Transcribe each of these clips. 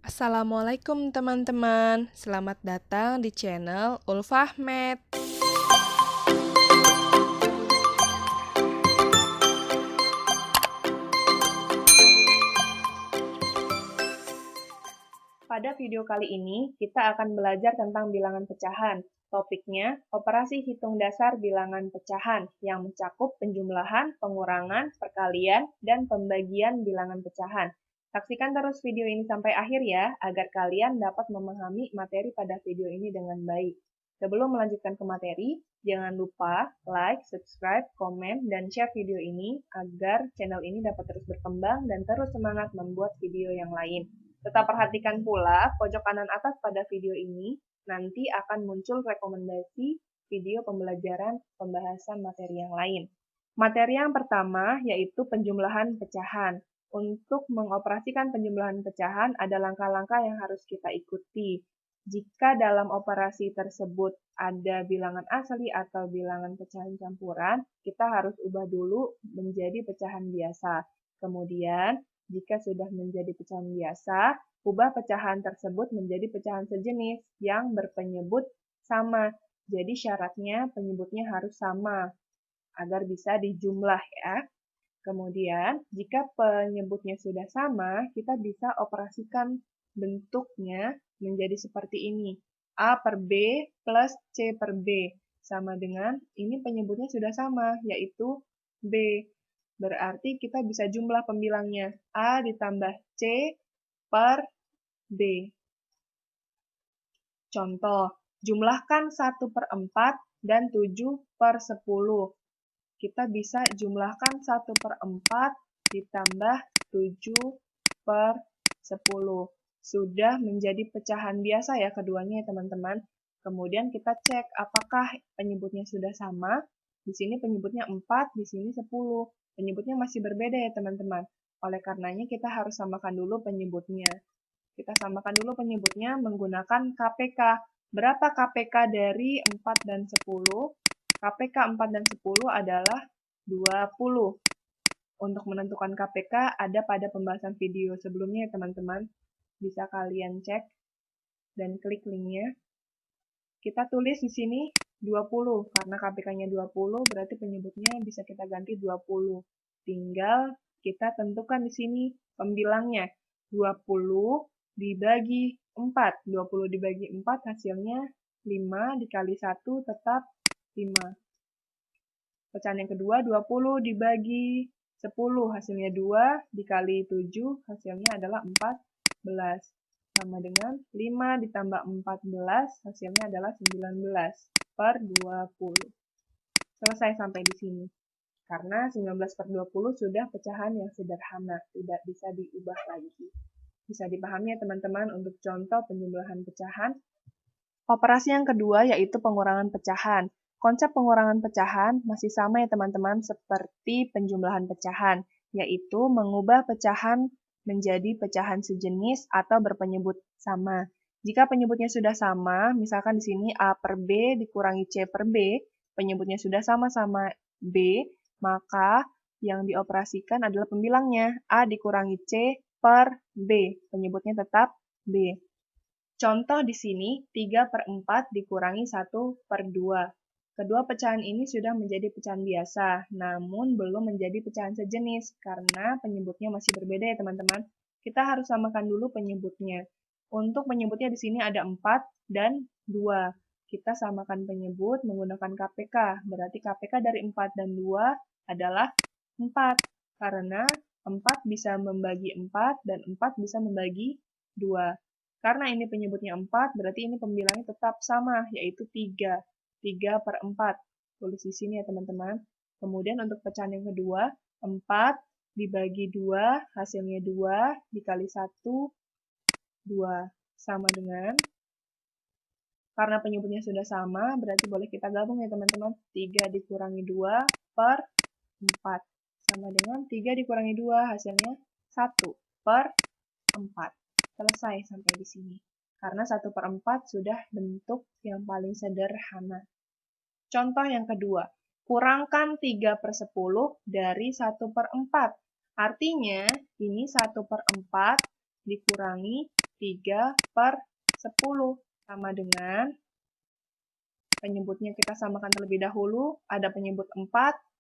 Assalamualaikum teman-teman, selamat datang di channel Ulfahmed. Pada video kali ini, kita akan belajar tentang bilangan pecahan. Topiknya, operasi hitung dasar bilangan pecahan yang mencakup penjumlahan, pengurangan, perkalian, dan pembagian bilangan pecahan. Saksikan terus video ini sampai akhir ya, agar kalian dapat memahami materi pada video ini dengan baik. Sebelum melanjutkan ke materi, jangan lupa like, subscribe, komen, dan share video ini agar channel ini dapat terus berkembang dan terus semangat membuat video yang lain. Tetap perhatikan pula pojok kanan atas pada video ini, nanti akan muncul rekomendasi video pembelajaran pembahasan materi yang lain. Materi yang pertama yaitu penjumlahan pecahan. Untuk mengoperasikan penjumlahan pecahan, ada langkah-langkah yang harus kita ikuti. Jika dalam operasi tersebut ada bilangan asli atau bilangan pecahan campuran, kita harus ubah dulu menjadi pecahan biasa. Kemudian, jika sudah menjadi pecahan biasa, ubah pecahan tersebut menjadi pecahan sejenis yang berpenyebut sama. Jadi syaratnya penyebutnya harus sama agar bisa dijumlah ya. Kemudian, jika penyebutnya sudah sama, kita bisa operasikan bentuknya menjadi seperti ini. A per B plus C per B. Sama dengan, ini penyebutnya sudah sama, yaitu B. Berarti kita bisa jumlah pembilangnya. A ditambah C per B. Contoh, jumlahkan 1/4 dan 7/10. Kita bisa jumlahkan 1/4 ditambah 7/10. Sudah menjadi pecahan biasa ya keduanya ya teman-teman. Kemudian kita cek apakah penyebutnya sudah sama. Di sini penyebutnya 4, di sini 10. Penyebutnya masih berbeda ya teman-teman. Oleh karenanya kita harus samakan dulu penyebutnya. Kita samakan dulu penyebutnya menggunakan KPK. Berapa KPK dari 4 dan 10? KPK 4 dan 10 adalah 20. Untuk menentukan KPK ada pada pembahasan video sebelumnya ya teman-teman. Bisa kalian cek dan klik linknya. Kita tulis di sini 20, karena KPK-nya 20 berarti penyebutnya bisa kita ganti 20. Tinggal kita tentukan di sini pembilangnya. 20 dibagi 4. 20 dibagi 4 hasilnya 5 dikali 1 tetap 5. Pecahan yang kedua, 20 dibagi 10, hasilnya 2, dikali 7, hasilnya adalah 14. Sama dengan 5 ditambah 14, hasilnya adalah 19/20. Selesai sampai di sini. Karena 19/20 sudah pecahan yang sederhana, tidak bisa diubah lagi. Bisa dipahami ya teman-teman untuk contoh penjumlahan pecahan. Operasi yang kedua yaitu pengurangan pecahan. Konsep pengurangan pecahan masih sama ya teman-teman seperti penjumlahan pecahan, yaitu mengubah pecahan menjadi pecahan sejenis atau berpenyebut sama. Jika penyebutnya sudah sama, misalkan di sini A per B dikurangi C per B, penyebutnya sudah sama-sama B, maka yang dioperasikan adalah pembilangnya A dikurangi C per B, penyebutnya tetap B. Contoh di sini, 3/4 dikurangi 1/2. Kedua pecahan ini sudah menjadi pecahan biasa, namun belum menjadi pecahan sejenis, karena penyebutnya masih berbeda ya teman-teman. Kita harus samakan dulu penyebutnya. Untuk penyebutnya di sini ada 4 dan 2. Kita samakan penyebut menggunakan KPK, berarti KPK dari 4 dan 2 adalah 4, karena 4 bisa membagi 4 dan 4 bisa membagi 2. Karena ini penyebutnya 4, berarti ini pembilangnya tetap sama, yaitu 3. 3/4. Tulis di sini ya teman-teman. Kemudian untuk pecahan yang kedua, 4 dibagi 2, hasilnya 2, dikali 1, 2. Sama dengan, karena penyebutnya sudah sama, berarti boleh kita gabung ya teman-teman. 3 dikurangi 2 per 4. Sama dengan 3 dikurangi 2, hasilnya 1/4. Selesai sampai di sini. Karena 1/4 sudah bentuk yang paling sederhana. Contoh yang kedua, kurangkan 3/10 dari 1/4. Artinya, ini 1/4 dikurangi 3 per 10. Sama dengan penyebutnya kita samakan terlebih dahulu, ada penyebut 4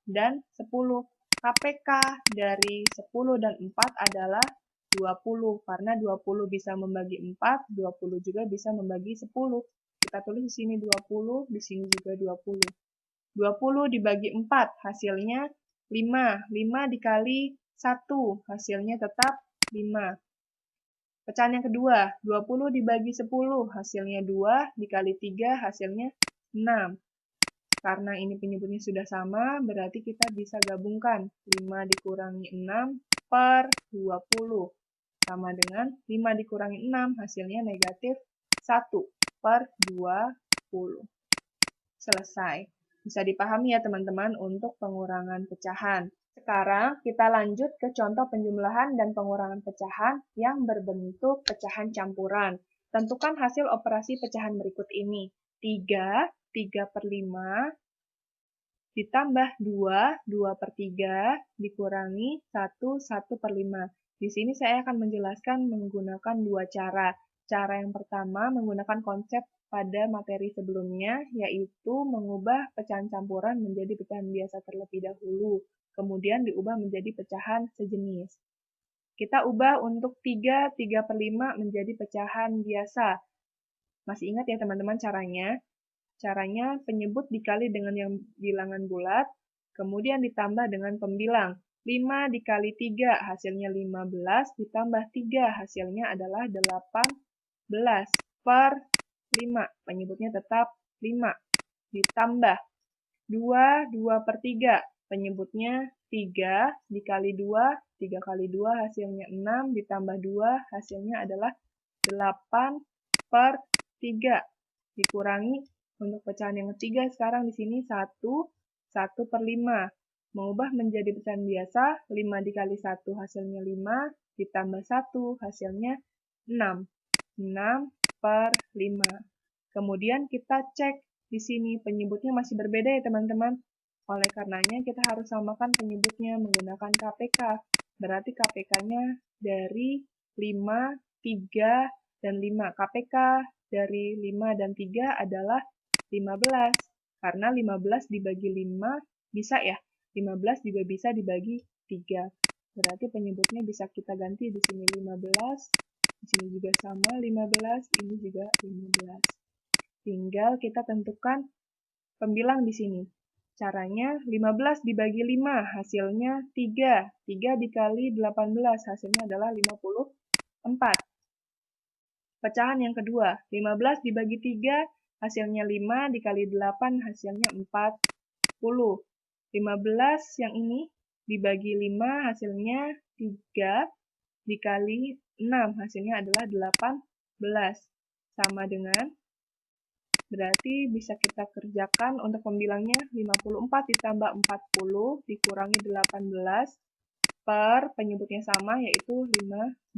dan 10. KPK dari 10 dan 4 adalah 20, karena 20 bisa membagi 4, 20 juga bisa membagi 10. Kita tulis di sini 20, di sini juga 20. 20 dibagi 4, hasilnya 5. 5 dikali 1, hasilnya tetap 5. Pecahan yang kedua, 20 dibagi 10, hasilnya 2, dikali 3, hasilnya 6. Karena ini penyebutnya sudah sama, berarti kita bisa gabungkan 5 dikurangi 6 per 20. Sama dengan 5 dikurangi 6, hasilnya negatif 1 per 20. Selesai. Bisa dipahami ya teman-teman untuk pengurangan pecahan. Sekarang kita lanjut ke contoh penjumlahan dan pengurangan pecahan yang berbentuk pecahan campuran. Tentukan hasil operasi pecahan berikut ini. 3, 3 per 5, ditambah 2, 2 per 3, dikurangi 1, 1 per 5. Di sini saya akan menjelaskan menggunakan dua cara. Cara yang pertama menggunakan konsep pada materi sebelumnya, yaitu mengubah pecahan campuran menjadi pecahan biasa terlebih dahulu, kemudian diubah menjadi pecahan sejenis. Kita ubah untuk 3, 3 per 5 menjadi pecahan biasa. Masih ingat ya teman-teman caranya? Caranya penyebut dikali dengan yang bilangan bulat, kemudian ditambah dengan pembilang. 5 dikali 3 hasilnya 15, ditambah 3 hasilnya adalah 18 per 5. Penyebutnya tetap 5. Ditambah 2, 2 per 3. Penyebutnya 3 dikali 2, 3 kali 2 hasilnya 6, ditambah 2 hasilnya adalah 8 per 3. Dikurangi untuk pecahan yang ketiga sekarang di sini 1, 1 per 5. Mengubah menjadi pecahan biasa, 5 dikali 1 hasilnya 5, ditambah 1 hasilnya 6. 6 per 5. Kemudian kita cek di sini penyebutnya masih berbeda ya teman-teman. Oleh karenanya kita harus samakan penyebutnya menggunakan KPK. Berarti KPK-nya dari 5, 3, dan 5. KPK dari 5 dan 3 adalah 15. Karena 15 dibagi 5 bisa ya. 15 juga bisa dibagi 3. Berarti penyebutnya bisa kita ganti di sini 15, di sini juga sama 15, ini juga 15. Tinggal kita tentukan pembilang di sini. Caranya 15 dibagi 5, hasilnya 3. 3 dikali 18, hasilnya adalah 54. Pecahan yang kedua, 15 dibagi 3, hasilnya 5, dikali 8, hasilnya 40. 15 yang ini dibagi 5, hasilnya 3, dikali 6, hasilnya adalah 18. Sama dengan, berarti bisa kita kerjakan untuk pembilangnya 54 ditambah 40 dikurangi 18 per penyebutnya sama yaitu 15.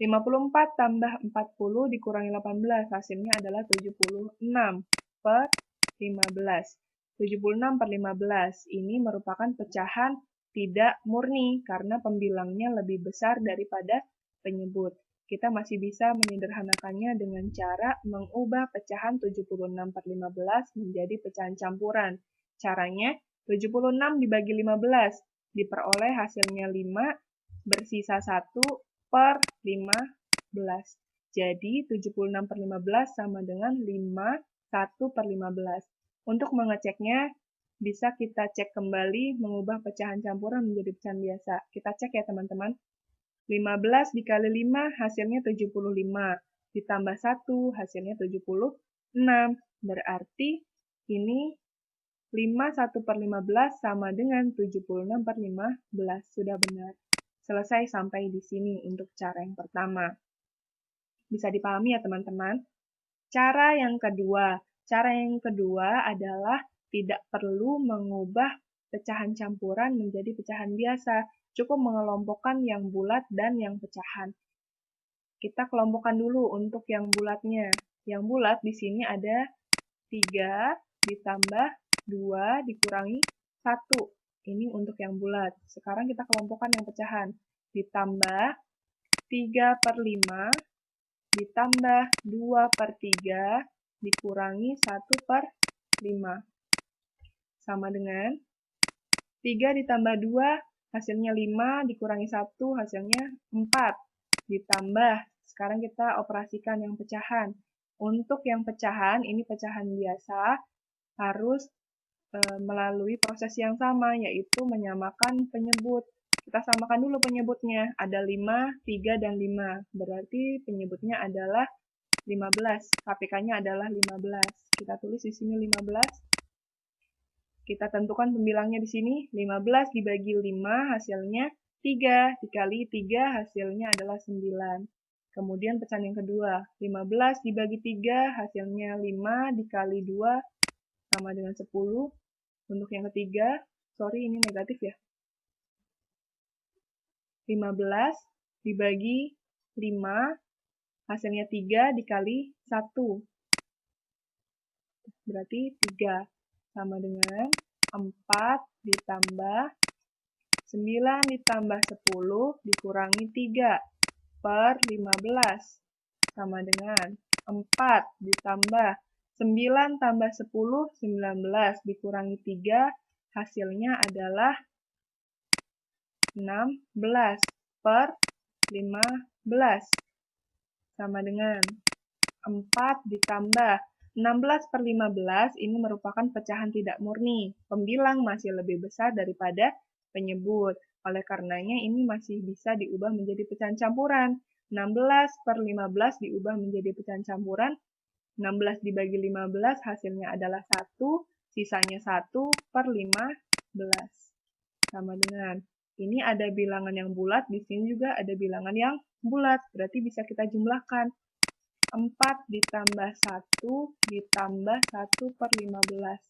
54 tambah 40 dikurangi 18, hasilnya adalah 76 per 15. 76 per 15 ini merupakan pecahan tidak murni karena pembilangnya lebih besar daripada penyebut. Kita masih bisa menyederhanakannya dengan cara mengubah pecahan 76 per 15 menjadi pecahan campuran. Caranya, 76 dibagi 15, diperoleh hasilnya 5, bersisa 1 per 15. Jadi, 76 per 15 sama dengan 5, 1 per 15. Untuk mengeceknya, bisa kita cek kembali mengubah pecahan campuran menjadi pecahan biasa. Kita cek ya teman-teman. 15 dikali 5 hasilnya 75. Ditambah 1 hasilnya 76. Berarti ini 5 1 per 15 sama dengan 76 per 15. Sudah benar. Selesai sampai di sini untuk cara yang pertama. Bisa dipahami ya teman-teman? Cara yang kedua. Cara yang kedua adalah tidak perlu mengubah pecahan campuran menjadi pecahan biasa. Cukup mengelompokkan yang bulat dan yang pecahan. Kita kelompokkan dulu untuk yang bulatnya. Yang bulat di sini ada 3 ditambah 2 dikurangi 1. Ini untuk yang bulat. Sekarang kita kelompokkan yang pecahan. Ditambah 3 per 5 ditambah 2/3 dikurangi 1/5. Sama dengan 3 ditambah 2 hasilnya 5 dikurangi 1 hasilnya 4. Ditambah, sekarang kita operasikan yang pecahan. Untuk yang pecahan, ini pecahan biasa, harus melalui proses yang sama, yaitu menyamakan penyebut. Kita samakan dulu penyebutnya. Ada 5, 3, dan 5. Berarti penyebutnya adalah 15. KPK-nya adalah 15. Kita tulis di sini 15. Kita tentukan pembilangnya di sini. 15 dibagi 5 hasilnya 3. Dikali 3 hasilnya adalah 9. Kemudian pecahan yang kedua. 15 dibagi 3 hasilnya 5 dikali 2 sama dengan 10. Untuk yang ketiga, sorry ini negatif ya. 15 dibagi 5, hasilnya 3 dikali 1. Berarti 3. Sama dengan 4 ditambah 9 ditambah 10 dikurangi 3 per 15. Sama dengan 4 ditambah 9 tambah 10, 19 dikurangi 3, hasilnya adalah 16 per 15. Sama dengan 4 ditambah 16 per 15, ini merupakan pecahan tidak murni. Pembilang masih lebih besar daripada penyebut. Oleh karenanya, ini masih bisa diubah menjadi pecahan campuran. 16 per 15 diubah menjadi pecahan campuran. 16 dibagi 15 hasilnya adalah 1, sisanya 1 per 15. Sama dengan, ini ada bilangan yang bulat, di sini juga ada bilangan yang bulat, berarti bisa kita jumlahkan. 4 ditambah 1 ditambah 1 per 15.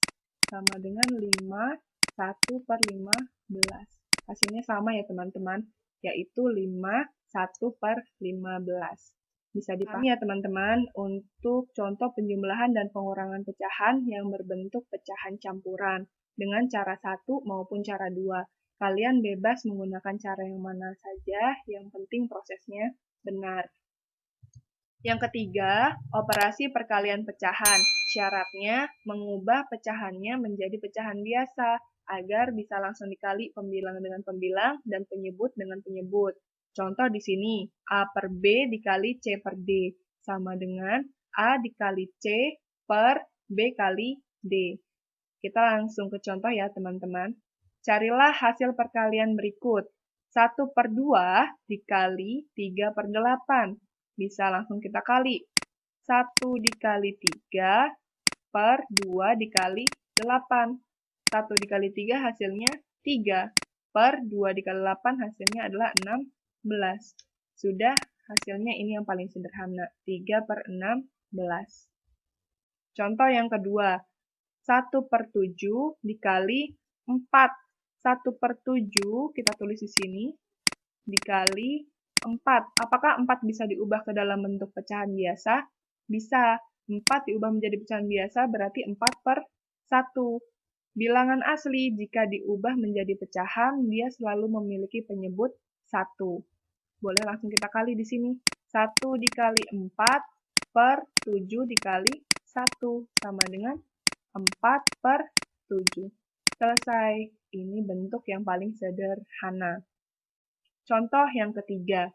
Sama dengan 5, 1 per 15. Hasilnya sama ya teman-teman, yaitu 5, 1 per 15. Bisa dipahami ya teman-teman untuk contoh penjumlahan dan pengurangan pecahan yang berbentuk pecahan campuran dengan cara 1 maupun cara 2. Kalian bebas menggunakan cara yang mana saja, yang penting prosesnya benar. Yang ketiga, operasi perkalian pecahan. Syaratnya mengubah pecahannya menjadi pecahan biasa agar bisa langsung dikali pembilang dengan pembilang dan penyebut dengan penyebut. Contoh di sini, A per B dikali C per D, sama dengan A dikali C per B kali D. Kita langsung ke contoh ya teman-teman. Carilah hasil perkalian berikut. 1 per 2 dikali 3 per 8. Bisa langsung kita kali. 1 dikali 3 per 2 dikali 8. 1 dikali 3 hasilnya 3. Per 2 dikali 8 hasilnya adalah 16. Sudah, hasilnya ini yang paling sederhana. 3 per 16. Contoh yang kedua. 1 per 7 dikali 4. 1 per 7, kita tulis di sini, dikali 4. Apakah 4 bisa diubah ke dalam bentuk pecahan biasa? Bisa. 4 diubah menjadi pecahan biasa berarti 4 per 1. Bilangan asli jika diubah menjadi pecahan, dia selalu memiliki penyebut 1. Boleh langsung kita kali di sini. 1 dikali 4 per 7 dikali 1 sama dengan 4 per 7. Selesai. Ini bentuk yang paling sederhana. Contoh yang ketiga.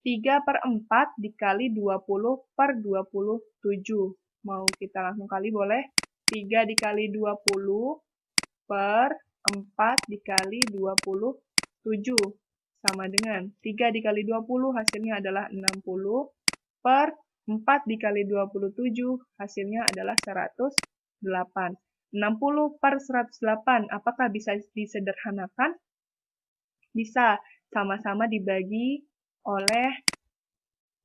3 per 4 dikali 20 per 27. Mau kita langsung kali boleh? 3 dikali 20 per 4 dikali 27. Sama dengan 3 dikali 20 hasilnya adalah 60 per 4 dikali 27 hasilnya adalah 108. 60 per 108, apakah bisa disederhanakan? Bisa, sama-sama dibagi oleh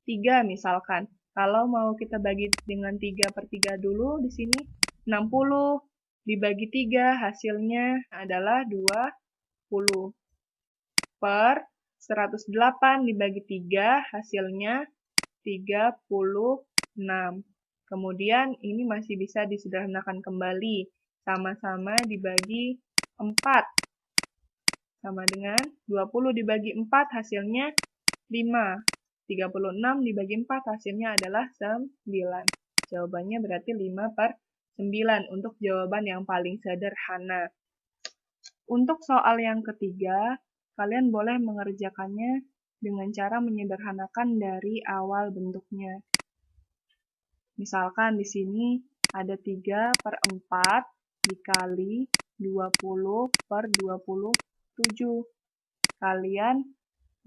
3 misalkan. Kalau mau kita bagi dengan 3 per 3 dulu di sini, 60 dibagi 3 hasilnya adalah 20. Per 108 dibagi 3 hasilnya 36. Kemudian ini masih bisa disederhanakan kembali. Sama-sama dibagi 4. Sama dengan 20 dibagi 4 hasilnya 5. 36 dibagi 4 hasilnya adalah 9. Jawabannya berarti 5/9 untuk jawaban yang paling sederhana. Untuk soal yang ketiga, kalian boleh mengerjakannya dengan cara menyederhanakan dari awal bentuknya. Misalkan di sini ada 3/4 dikali 20/27. Kalian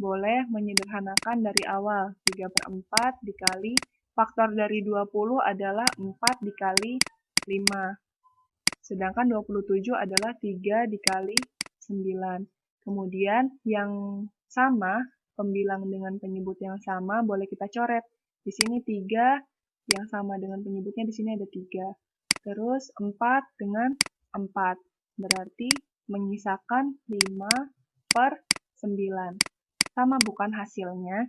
boleh menyederhanakan dari awal. 3/4 dikali, faktor dari 20 adalah 4 dikali 5. Sedangkan 27 adalah 3 dikali 9. Kemudian yang sama, pembilang dengan penyebut yang sama, boleh kita coret. Di sini 3 yang sama dengan penyebutnya, di sini ada 3. Terus 4 dengan 4. Berarti menyisakan 5/9. Sama bukan hasilnya?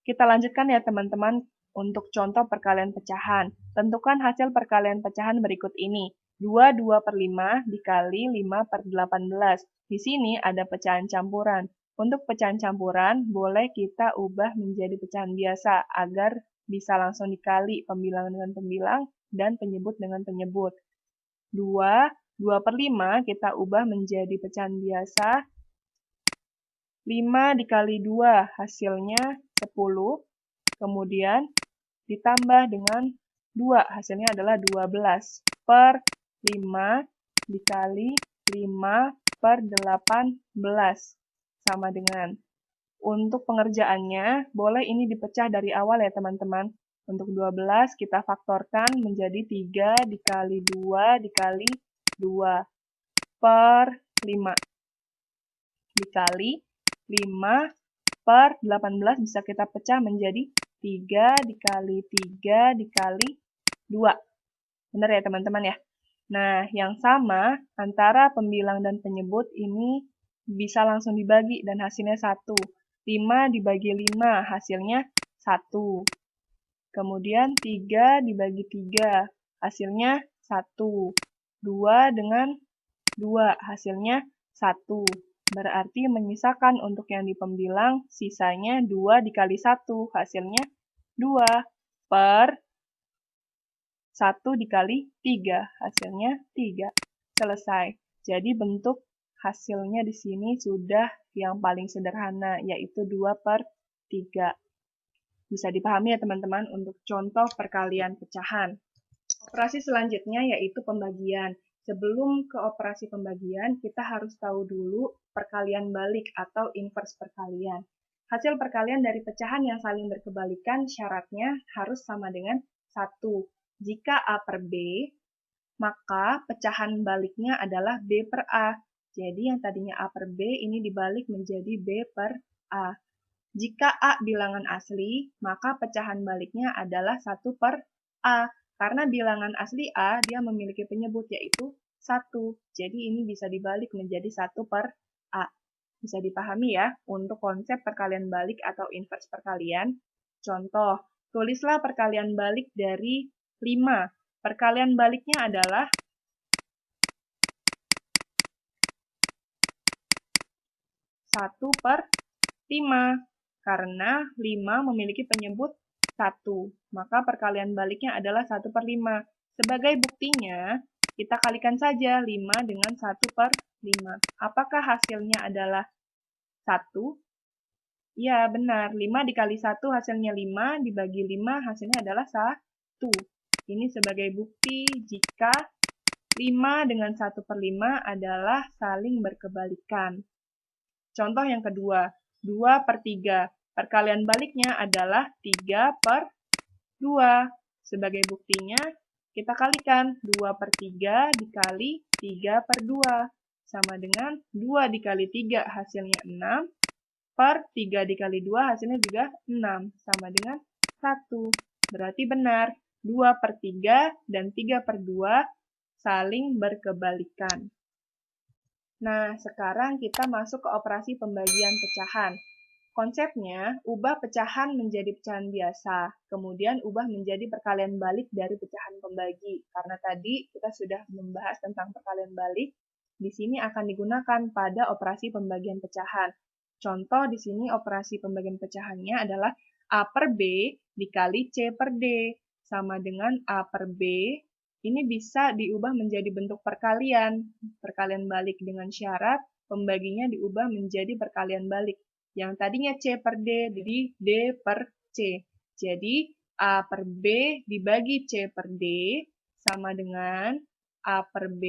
Kita lanjutkan ya teman-teman untuk contoh perkalian pecahan. Tentukan hasil perkalian pecahan berikut ini. 22/5 dikali 5/18. Di sini ada pecahan campuran. Untuk pecahan campuran, boleh kita ubah menjadi pecahan biasa agar bisa langsung dikali pembilang dengan pembilang dan penyebut dengan penyebut. 2/5 kita ubah menjadi pecahan biasa. 5 dikali 2 hasilnya 10. Kemudian ditambah dengan 2 hasilnya adalah 12/5 dikali 5/18 sama dengan. Untuk pengerjaannya, boleh ini dipecah dari awal ya teman-teman. Untuk 12 kita faktorkan menjadi 3 dikali 2 dikali 2/5 dikali 5/18 bisa kita pecah menjadi 3 dikali 3 dikali 2. Benar ya teman-teman ya? Nah, yang sama antara pembilang dan penyebut ini bisa langsung dibagi dan hasilnya 1. 5 dibagi 5 hasilnya 1. Kemudian 3 dibagi 3 hasilnya 1. 2 dengan 2 hasilnya 1. Berarti menyisakan untuk yang di pembilang, sisanya 2 dikali 1, hasilnya 2 per 1 dikali 3, hasilnya 3. Selesai. Jadi bentuk hasilnya di sini sudah yang paling sederhana, yaitu 2/3. Bisa dipahami ya teman-teman untuk contoh perkalian pecahan. Operasi selanjutnya yaitu pembagian. Sebelum ke operasi pembagian, kita harus tahu dulu perkalian balik atau inverse perkalian. Hasil perkalian dari pecahan yang saling berkebalikan syaratnya harus sama dengan 1. Jika A per B, maka pecahan baliknya adalah B per A. Jadi yang tadinya A per B ini dibalik menjadi B per A. Jika A bilangan asli, maka pecahan baliknya adalah 1 per A. Karena bilangan asli A, dia memiliki penyebut yaitu 1. Jadi ini bisa dibalik menjadi 1 per A. Bisa dipahami ya untuk konsep perkalian balik atau inverse perkalian. Contoh, tulislah perkalian balik dari 5. Perkalian baliknya adalah 1 per 5. Karena 5 memiliki penyebut 1, maka perkalian baliknya adalah 1/5. Sebagai buktinya, kita kalikan saja 5 dengan 1/5. Apakah hasilnya adalah 1? Ya, benar. 5 dikali 1 hasilnya 5, dibagi 5 hasilnya adalah 1. Ini sebagai bukti jika 5 dengan 1/5 adalah saling berkebalikan. Contoh yang kedua, 2/3. Perkalian baliknya adalah 3/2. Sebagai buktinya, kita kalikan 2/3 dikali 3/2. Sama dengan 2 dikali 3 hasilnya 6, per 3 dikali 2 hasilnya juga 6. Sama dengan 1. Berarti benar, 2/3 dan 3/2 saling berkebalikan. Nah, sekarang kita masuk ke operasi pembagian pecahan. Konsepnya, ubah pecahan menjadi pecahan biasa, kemudian ubah menjadi perkalian balik dari pecahan pembagi. Karena tadi kita sudah membahas tentang perkalian balik, di sini akan digunakan pada operasi pembagian pecahan. Contoh di sini operasi pembagian pecahannya adalah A per B dikali C per D sama dengan A per B. Ini bisa diubah menjadi bentuk perkalian. Perkalian balik dengan syarat pembaginya diubah menjadi perkalian balik. Yang tadinya C per D, jadi D per C. Jadi A per B dibagi C per D sama dengan A per B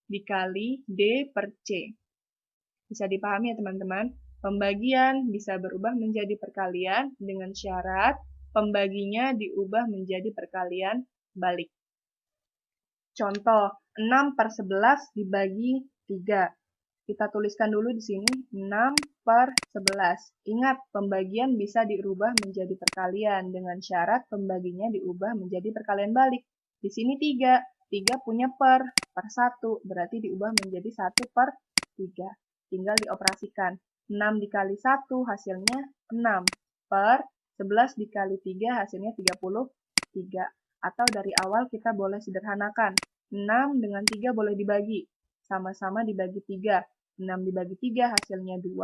dikali D per C. Bisa dipahami ya teman-teman? Pembagian bisa berubah menjadi perkalian dengan syarat pembaginya diubah menjadi perkalian balik. Contoh, 6 per 11 dibagi 3. Kita tuliskan dulu di sini 6 per 11. Ingat, pembagian bisa dirubah menjadi perkalian dengan syarat pembaginya diubah menjadi perkalian balik. Di sini 3. 3 punya per 1, berarti diubah menjadi 1 per 3. Tinggal dioperasikan. 6 dikali 1 hasilnya 6 per 11 dikali 3 hasilnya 33. Atau dari awal kita boleh sederhanakan. 6 dengan 3 boleh dibagi. Sama-sama dibagi 3. 6 dibagi 3 hasilnya 2.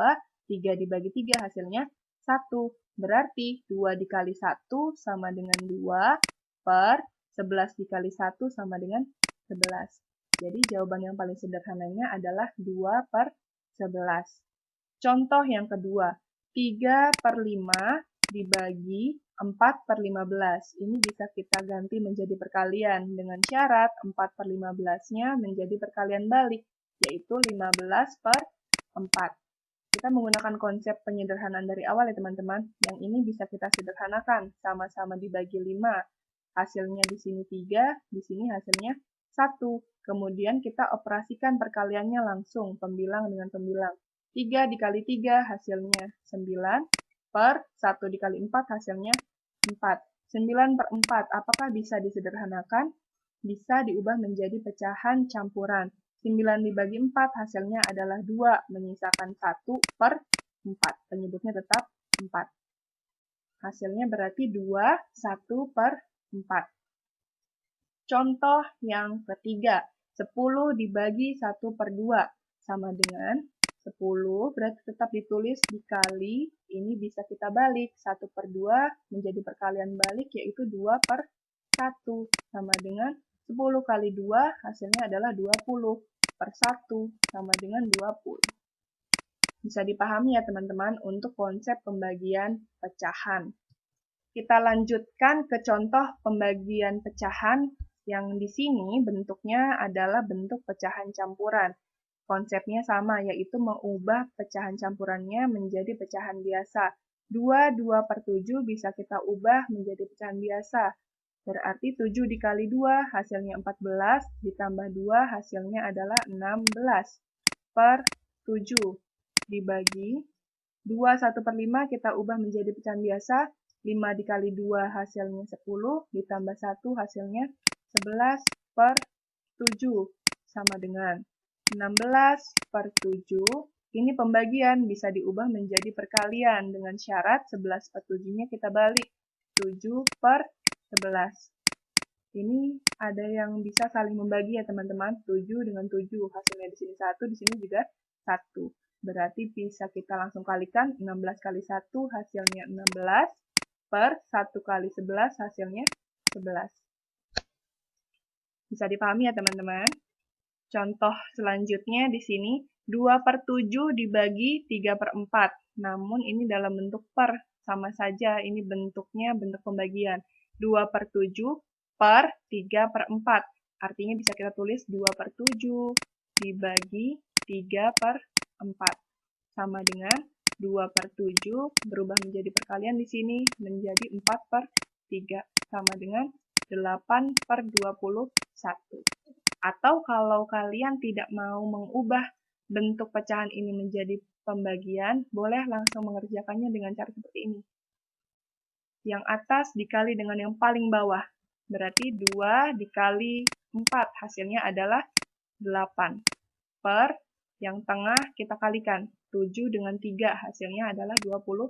3 dibagi 3 hasilnya 1. Berarti 2 dikali 1 sama dengan 2 per 11 dikali 1 sama dengan 11. Jadi jawaban yang paling sederhananya adalah 2 per 11. Contoh yang kedua, 3 per 5 dibagi 4 per 15. Ini bisa kita ganti menjadi perkalian dengan syarat 4 per 15-nya menjadi perkalian balik, yaitu 15 per 4. Kita menggunakan konsep penyederhanaan dari awal ya teman-teman. Yang ini bisa kita sederhanakan, sama-sama dibagi 5. Hasilnya di sini 3, di sini hasilnya 1. Kemudian kita operasikan perkaliannya langsung, pembilang dengan pembilang. 3 dikali 3 hasilnya 9, per 1 dikali 4 hasilnya 4. 9 per 4, apakah bisa disederhanakan? Bisa diubah menjadi pecahan campuran. 9 dibagi 4 hasilnya adalah 2, menyisakan 1 per 4. Penyebutnya tetap 4. Hasilnya berarti 2, 1 per 4. Contoh yang ketiga, 10 dibagi 1 per 2 sama dengan 10, berarti tetap ditulis dikali, ini bisa kita balik, 1 per 2 menjadi perkalian balik, yaitu 2 per 1, sama dengan 10 kali 2, hasilnya adalah 20, per 1, sama dengan 20. Bisa dipahami ya teman-teman untuk konsep pembagian pecahan. Kita lanjutkan ke contoh pembagian pecahan, yang di sini bentuknya adalah bentuk pecahan campuran. Konsepnya sama, yaitu mengubah pecahan campurannya menjadi pecahan biasa. 2 per 7 bisa kita ubah menjadi pecahan biasa. Berarti 7 dikali 2 hasilnya 14, ditambah 2 hasilnya adalah 16. Per 7 dibagi 2 1 per 5 kita ubah menjadi pecahan biasa. 5 dikali 2 hasilnya 10, ditambah 1 hasilnya 11 per 7, sama dengan 16 per 7, ini pembagian bisa diubah menjadi perkalian dengan syarat 11 per 7-nya kita balik, 7 per 11. Ini ada yang bisa saling membagi ya teman-teman, 7 dengan 7, hasilnya di sini 1, di sini juga 1. Berarti bisa kita langsung kalikan, 16 kali 1 hasilnya 16, per 1 kali 11 hasilnya 11. Bisa dipahami ya teman-teman? Contoh selanjutnya di sini, 2 per 7 dibagi 3 per 4. Namun ini dalam bentuk per, sama saja ini bentuknya bentuk pembagian. 2 per 7 per 3 per 4. Artinya bisa kita tulis 2 per 7 dibagi 3 per 4. Sama dengan 2 per 7 berubah menjadi perkalian di sini menjadi 4 per 3. Sama dengan 8 per 21. Atau kalau kalian tidak mau mengubah bentuk pecahan ini menjadi pembagian, boleh langsung mengerjakannya dengan cara seperti ini. Yang atas dikali dengan yang paling bawah. Berarti 2 dikali 4, hasilnya adalah 8. Per yang tengah kita kalikan. 7 dengan 3, hasilnya adalah 21.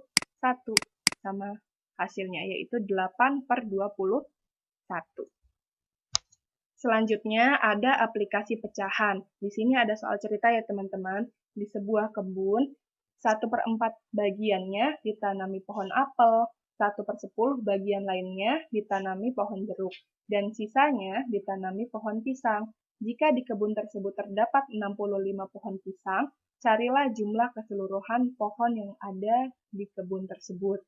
Sama hasilnya, yaitu 8 per 21. Selanjutnya ada aplikasi pecahan. Di sini ada soal cerita ya teman-teman. Di sebuah kebun, 1/4 bagiannya ditanami pohon apel, 1/10 bagian lainnya ditanami pohon jeruk, dan sisanya ditanami pohon pisang. Jika di kebun tersebut terdapat 65 pohon pisang, carilah jumlah keseluruhan pohon yang ada di kebun tersebut.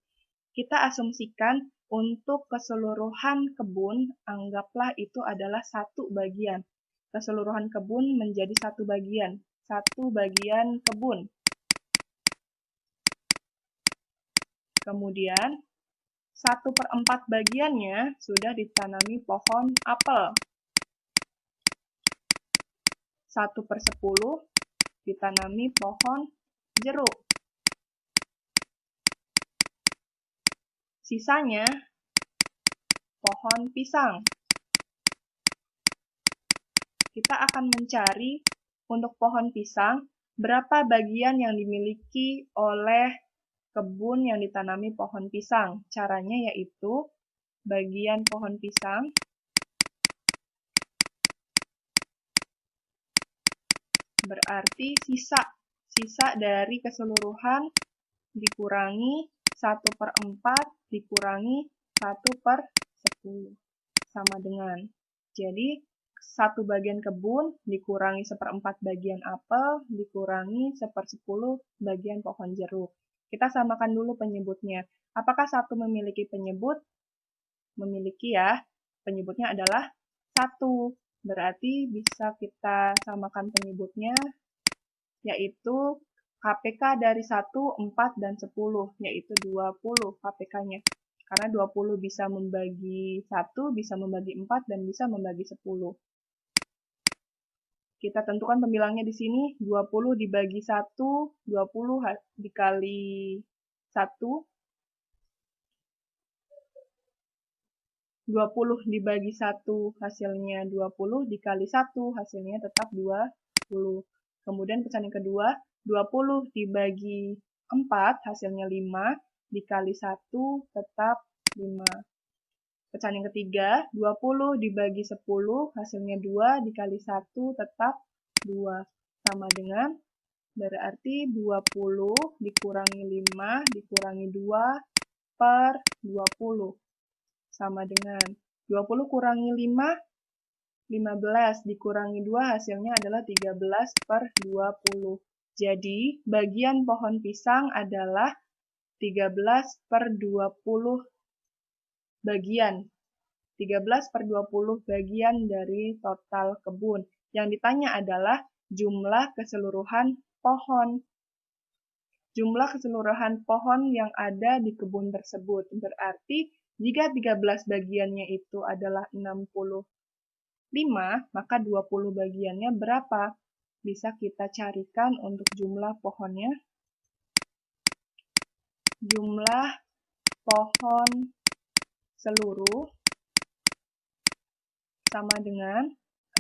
Kita asumsikan untuk keseluruhan kebun, anggaplah itu adalah satu bagian. Keseluruhan kebun menjadi satu bagian kebun. Kemudian, 1/4 bagiannya sudah ditanami pohon apel. 1/10 ditanami pohon jeruk. Sisanya, pohon pisang. Kita akan mencari untuk pohon pisang, berapa bagian yang dimiliki oleh kebun yang ditanami pohon pisang. Caranya yaitu, bagian pohon pisang berarti sisa dari keseluruhan dikurangi 1/4 dikurangi 1/10 sama dengan. Jadi, satu bagian kebun dikurangi 1/4 bagian apel dikurangi 1/10 bagian pohon jeruk. Kita samakan dulu penyebutnya. Apakah satu memiliki penyebut? Memiliki ya. Penyebutnya adalah 1. Berarti bisa kita samakan penyebutnya, yaitu KPK dari 1, 4, dan 10, yaitu 20 KPK-nya. Karena 20 bisa membagi 1, bisa membagi 4, dan bisa membagi 10. Kita tentukan pembilangnya di sini, 20 dibagi 1, 20 dikali 1, 20 dibagi 1 hasilnya 20, dikali 1 hasilnya tetap 20. Kemudian pecahan yang kedua, 20 dibagi 4 hasilnya 5, dikali 1 tetap 5. Pecahan yang ketiga, 20 dibagi 10 hasilnya 2, dikali 1 tetap 2. Sama dengan, berarti 20 dikurangi 5 dikurangi 2 per 20. Sama dengan 20 kurangi 5, 15 dikurangi 2 hasilnya adalah 13 per 20. Jadi, bagian pohon pisang adalah 13 per 20 bagian. 13 per 20 bagian dari total kebun. Yang ditanya adalah jumlah keseluruhan pohon. Jumlah keseluruhan pohon yang ada di kebun tersebut. Berarti, jika 13 bagiannya itu adalah 65, maka 20 bagiannya berapa? Bisa kita carikan untuk jumlah pohonnya. Jumlah pohon seluruh sama dengan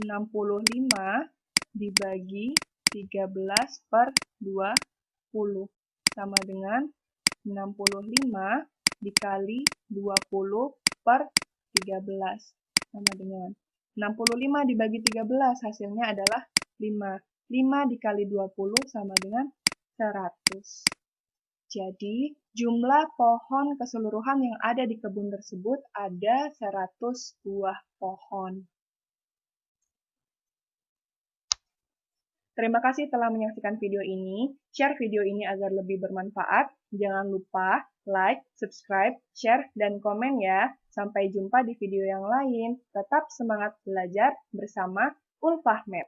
65 dibagi 13 per 20. Sama dengan 65 dikali 20 per 13. Sama dengan 65 dibagi 13 hasilnya adalah 5. 5 dikali 20 sama dengan 100. Jadi, jumlah pohon keseluruhan yang ada di kebun tersebut ada 100 buah pohon. Terima kasih telah menyaksikan video ini. Share video ini agar lebih bermanfaat. Jangan lupa like, subscribe, share, dan komen ya. Sampai jumpa di video yang lain. Tetap semangat belajar bersama Ulfahmet.